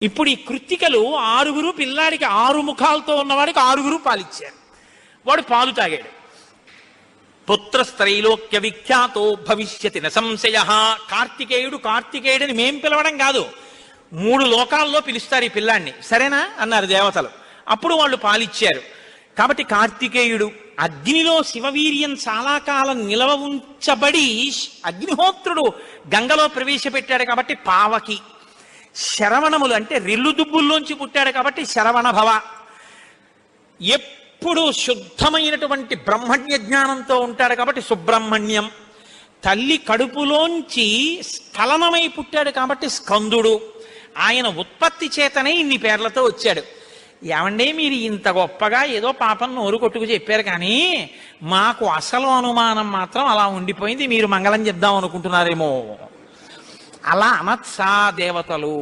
ఇప్పుడు ఈ కృత్తికలు 6 పిల్లాడికి 6 ముఖాలతో ఉన్నవాడికి 6 పాలిచ్చారు. వాడు పాలు తాగాడు. పుత్రస్త్రైలోక్య విఖ్యాతో భవిష్యతి నసంశయ. కార్తికేయుడని మేం పిలవడం కాదు, 3 లోకాల్లో పిలుస్తారు ఈ పిల్లాన్ని, సరేనా అన్నారు దేవతలు. అప్పుడు వాళ్ళు పాలిచ్చారు. కాబట్టి కార్తికేయుడు అగ్నిలో శివవీర్యం చాలా కాలం నిలవ ఉంచబడి అగ్నిహోత్రుడు గంగలో ప్రవేశపెట్టాడు కాబట్టి పావకి. శరవణములు అంటే రెల్లు దుబ్బుల్లోంచి పుట్టాడు కాబట్టి శరవణ భవ. ఎప్పుడు శుద్ధమైనటువంటి బ్రహ్మణ్య జ్ఞానంతో ఉంటాడు కాబట్టి సుబ్రహ్మణ్యం. తల్లి కడుపులోంచి స్ఖలనమై పుట్టాడు కాబట్టి స్కందుడు. ఆయన ఉత్పత్తి చేతనే ఇన్ని పేర్లతో వచ్చాడు. ఏమంటే మీరు ఇంత గొప్పగా ఏదో పాపం నోరు కొట్టుకు చెప్పారు, కానీ మాకు అసలు అనుమానం మాత్రం అలా ఉండిపోయింది, మీరు మంగళం చెప్దాం అనుకుంటున్నారేమో. అలా అనత్సా దేవతలు.